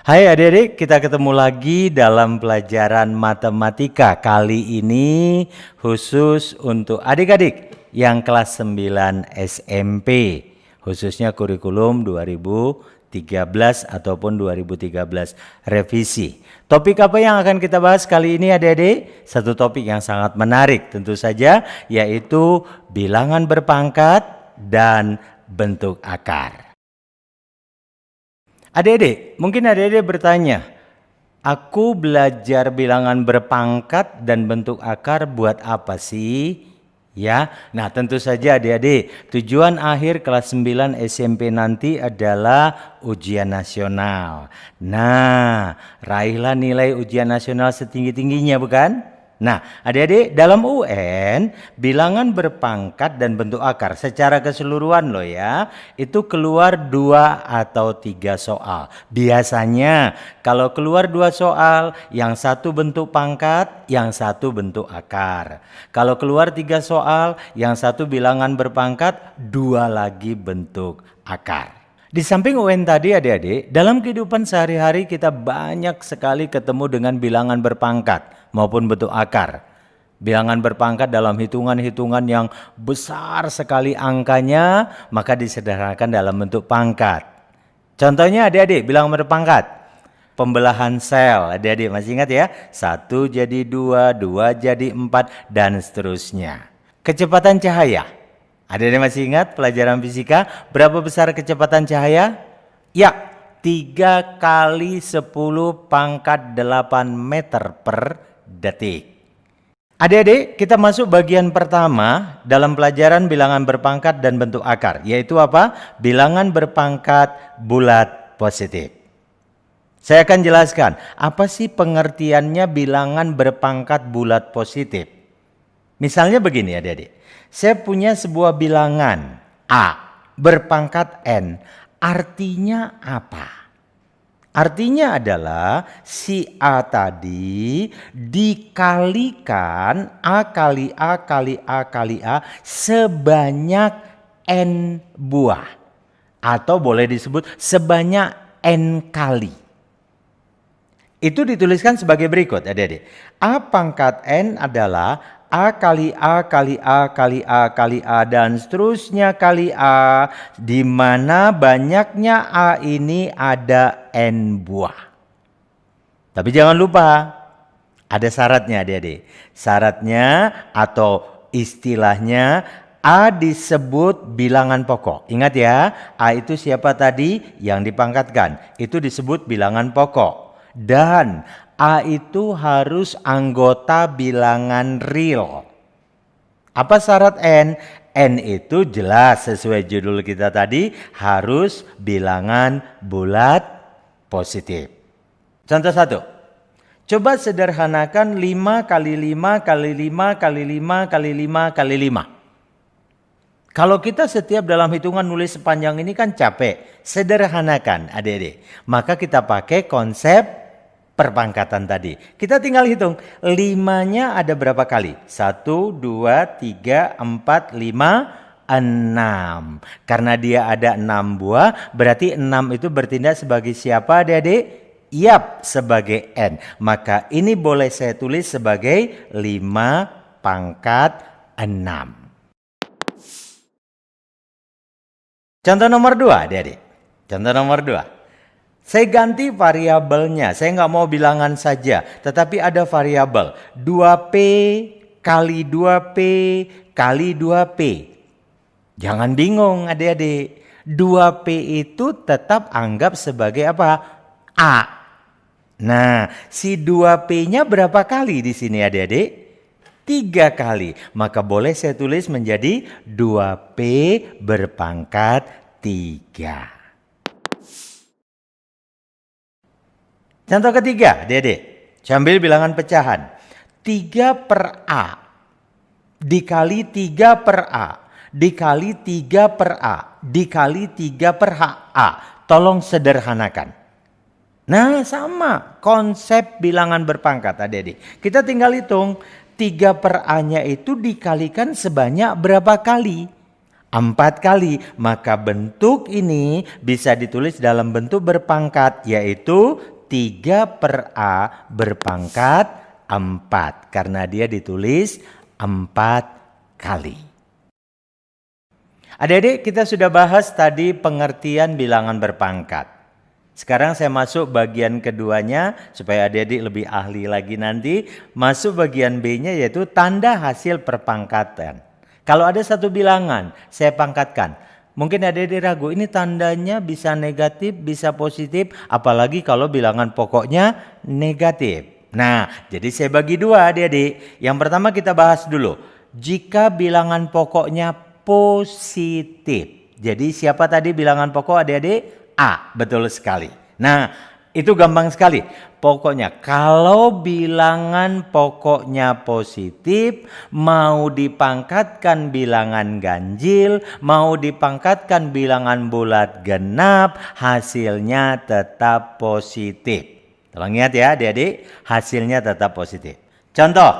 Hai adik-adik, kita ketemu lagi dalam pelajaran matematika. Kali ini khusus untuk adik-adik yang kelas 9 SMP, khususnya kurikulum 2013 ataupun 2013 revisi. Topik apa yang akan kita bahas kali ini adik-adik? Satu topik yang sangat menarik tentu saja, yaitu bilangan berpangkat dan bentuk akar. Adik-adik, mungkin adik-adik bertanya, aku belajar bilangan berpangkat dan bentuk akar buat apa sih? Ya, nah tentu saja adik-adik, tujuan akhir kelas 9 SMP nanti adalah ujian nasional. Nah, raihlah nilai ujian nasional setinggi-tingginya bukan? Nah, adik-adik, dalam UN, bilangan berpangkat dan bentuk akar secara keseluruhan loh ya, itu keluar 2 atau 3 soal. Biasanya kalau keluar 2 soal, yang satu bentuk pangkat, yang satu bentuk akar. Kalau keluar 3 soal, yang satu bilangan berpangkat, 2 lagi bentuk akar. Di samping UN tadi adik-adik, dalam kehidupan sehari-hari kita banyak sekali ketemu dengan bilangan berpangkat maupun bentuk akar. Bilangan berpangkat dalam hitungan-hitungan yang besar sekali angkanya, maka disederhanakan dalam bentuk pangkat. Contohnya adik-adik, bilangan berpangkat. Pembelahan sel, adik-adik masih ingat ya? 1 jadi 2, 2 jadi 4, dan seterusnya. Kecepatan cahaya. Adik-adik masih ingat pelajaran fisika? Berapa besar kecepatan cahaya? Ya, 3 kali 10 pangkat 8 meter per detik. Adik-adik, kita masuk bagian pertama dalam pelajaran bilangan berpangkat dan bentuk akar, yaitu apa? Bilangan berpangkat bulat positif. Saya akan jelaskan, apa sih pengertiannya bilangan berpangkat bulat positif? Misalnya begini adik-adik, saya punya sebuah bilangan A berpangkat N, artinya apa? Artinya adalah si A tadi dikalikan A kali A kali A kali A sebanyak N buah. Atau boleh disebut sebanyak N kali. Itu dituliskan sebagai berikut adik-adik. A pangkat N adalah A kali A kali A kali A kali A dan seterusnya kali A, di mana banyaknya A ini ada N buah. Tapi jangan lupa, ada syaratnya adik-adik. Syaratnya atau istilahnya A disebut bilangan pokok. Ingat ya, A itu siapa tadi yang dipangkatkan? Itu disebut bilangan pokok. Dan A itu harus anggota bilangan real. Apa syarat N? N itu jelas sesuai judul kita tadi, harus bilangan bulat positif. Contoh 1. Coba sederhanakan 5 kali 5 kali 5 kali 5 kali 5 kali 5. Kalau kita setiap dalam hitungan nulis sepanjang ini kan capek. Sederhanakan adik-adik. Maka kita pakai konsep perpangkatan tadi. Kita tinggal hitung 5-nya ada berapa kali? 1, 2, 3, 4, 5, 6. Karena dia ada 6 buah, berarti 6 itu bertindak sebagai siapa adik-adik? Yap, sebagai N. Maka ini boleh saya tulis sebagai 5 pangkat 6. Contoh nomor 2 adik-adik. Contoh nomor 2. Saya ganti variabelnya, saya nggak mau bilangan saja, tetapi ada variabel 2P kali 2P kali 2P. Jangan bingung adik-adik, 2P itu tetap anggap sebagai apa? A. Nah, si 2P-nya berapa kali di sini adik-adik? 3 kali, maka boleh saya tulis menjadi 2P berpangkat 3. Contoh ketiga, adik-adik, sambil bilangan pecahan. 3 per A dikali 3 per A dikali 3 per A dikali 3 per A. Tolong sederhanakan. Nah, sama konsep bilangan berpangkat adik-adik. Kita tinggal hitung 3 per A-nya itu dikalikan sebanyak berapa kali? 4 kali. Maka bentuk ini bisa ditulis dalam bentuk berpangkat, yaitu 3/A berpangkat 4. Karena dia ditulis 4 kali. Adik-adik, kita sudah bahas tadi pengertian bilangan berpangkat. Sekarang saya masuk bagian keduanya supaya adik-adik lebih ahli lagi nanti. Masuk bagian B-nya yaitu tanda hasil perpangkatan. Kalau ada satu bilangan saya pangkatkan, mungkin adik-adik ragu, ini tandanya bisa negatif, bisa positif, apalagi kalau bilangan pokoknya negatif. Nah, jadi saya bagi dua adik-adik. Yang pertama kita bahas dulu. Jika bilangan pokoknya positif. Jadi siapa tadi bilangan pokok adik-adik? A, betul sekali. Nah, itu gampang sekali. Pokoknya kalau bilangan pokoknya positif, mau dipangkatkan bilangan ganjil, mau dipangkatkan bilangan bulat genap, hasilnya tetap positif. Tolong ingat ya adik-adik, hasilnya tetap positif. Contoh,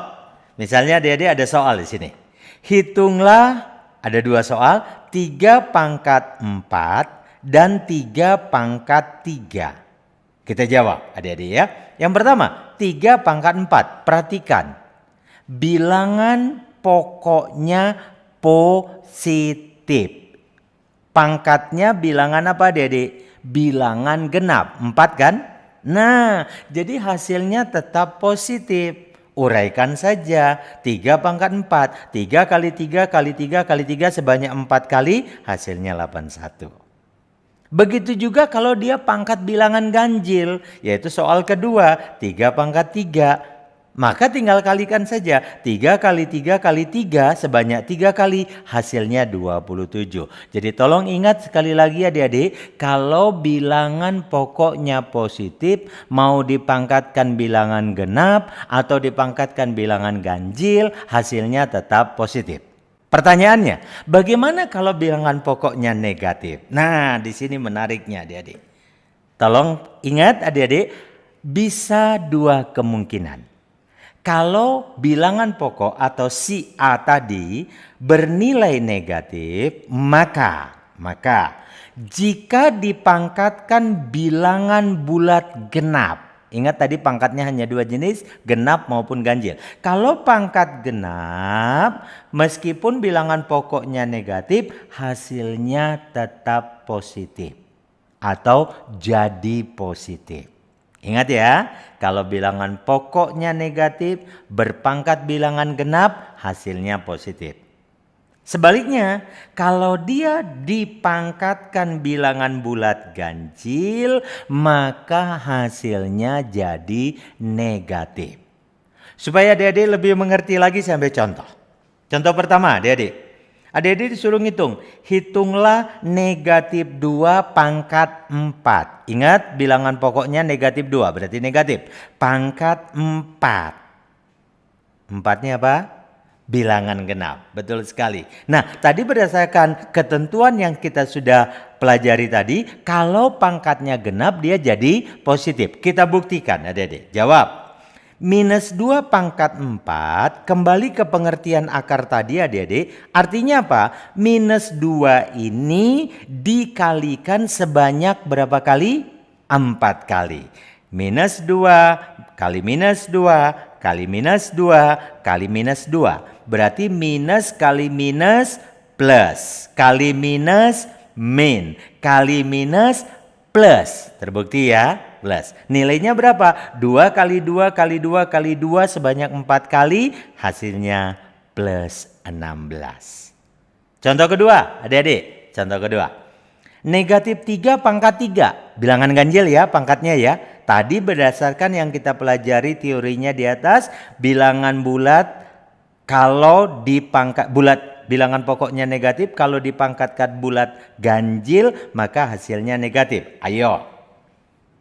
misalnya adik-adik ada soal di sini. Hitunglah, ada 2 soal, 3/4 dan 3/3. Kita jawab adik-adik ya. Yang pertama 3/4. Perhatikan. Bilangan pokoknya positif. Pangkatnya bilangan apa adik-adik? Bilangan genap. 4 kan? Nah, jadi hasilnya tetap positif. Uraikan saja. 3/4. 3 kali 3 kali 3 kali 3 sebanyak 4 kali. Hasilnya 81. Begitu juga kalau dia pangkat bilangan ganjil. Yaitu soal kedua. 3/3. Maka tinggal kalikan saja. 3 kali 3 kali 3 sebanyak 3 kali. Hasilnya 27. Jadi tolong ingat sekali lagi adik-adik. Kalau bilangan pokoknya positif. Mau dipangkatkan bilangan genap. Atau dipangkatkan bilangan ganjil. Hasilnya tetap positif. Pertanyaannya, bagaimana kalau bilangan pokoknya negatif? Nah, di sini menariknya adik-adik. Tolong ingat adik-adik. Bisa 2 kemungkinan. Kalau bilangan pokok atau si A tadi bernilai negatif, maka jika dipangkatkan bilangan bulat genap, ingat tadi pangkatnya hanya 2 jenis, genap maupun ganjil. Kalau pangkat genap, meskipun bilangan pokoknya negatif, hasilnya tetap positif atau jadi positif. Ingat ya, kalau bilangan pokoknya negatif, berpangkat bilangan genap, hasilnya positif. Sebaliknya, kalau dia dipangkatkan bilangan bulat ganjil, maka hasilnya jadi negatif. Supaya adik-adik lebih mengerti lagi, saya ambil contoh. Contoh pertama, adik-adik. Adik-adik disuruh ngitung. Hitunglah negatif 2/4. Ingat bilangan pokoknya negatif 2. Berarti negatif. Pangkat 4. 4-nya apa? Bilangan genap. Betul sekali. Nah, tadi berdasarkan ketentuan yang kita sudah pelajari tadi. Kalau pangkatnya genap dia jadi positif. Kita buktikan adik-adik. Jawab. -2/4 kembali ke pengertian akar tadi adik-adik. Artinya apa? -2 ini dikalikan sebanyak berapa kali? 4 kali. -2 kali -2 kali -2 kali -2. Berarti minus kali minus plus. Kali minus min. Kali minus plus. Terbukti ya? Plus. Nilainya berapa? 2 kali 2 kali 2 kali 2 sebanyak 4 kali. Hasilnya plus 16. Contoh kedua adik-adik. Contoh kedua. Negatif 3/3. Bilangan ganjil ya pangkatnya ya. Tadi berdasarkan yang kita pelajari teorinya di atas. Bilangan bulat kalau dipangkat bulat. Bilangan pokoknya negatif. Kalau dipangkatkan bulat ganjil maka hasilnya negatif. Ayo.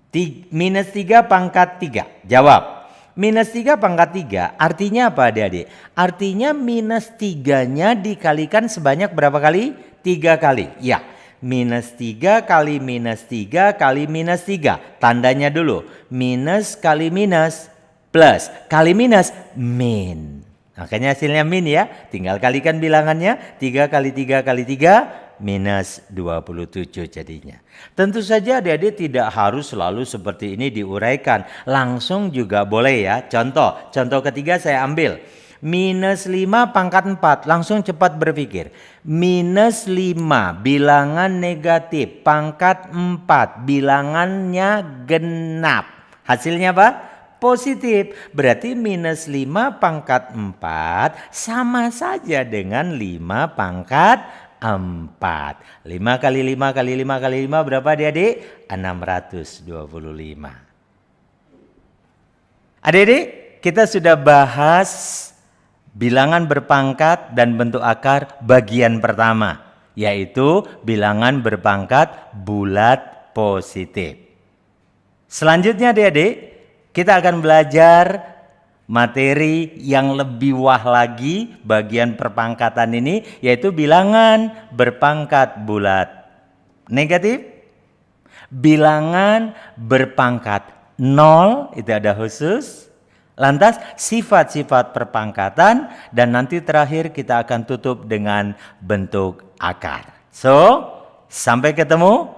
-3/3. Jawab. -3/3 artinya apa adik-adik? Artinya -3-nya dikalikan sebanyak berapa kali? 3 kali. Ya. -3 kali -3 kali -3. Tandanya dulu. Minus kali minus plus kali minus min. Makanya hasilnya min ya. Tinggal kalikan bilangannya. 3 kali 3 kali 3 minus 27 jadinya. Tentu saja adik-adik tidak harus selalu seperti ini diuraikan. Langsung juga boleh ya. Contoh ketiga saya ambil. Minus 5 pangkat 4. Langsung cepat berpikir. Minus 5 bilangan negatif. Pangkat 4 bilangannya genap. Hasilnya apa? Positif. Berarti minus 5 pangkat 4 sama saja dengan 5 pangkat 4. 5 kali 5 kali 5 kali 5 berapa adik-adik? 625. Adik-adik, kita sudah bahas bilangan berpangkat dan bentuk akar bagian pertama, yaitu bilangan berpangkat bulat positif. Selanjutnya adik-adik, kita akan belajar materi yang lebih wah lagi bagian perpangkatan ini, yaitu bilangan berpangkat bulat negatif, bilangan berpangkat 0, itu ada khusus, lantas sifat-sifat perpangkatan, dan nanti terakhir kita akan tutup dengan bentuk akar. So, sampai ketemu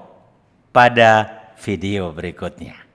pada video berikutnya.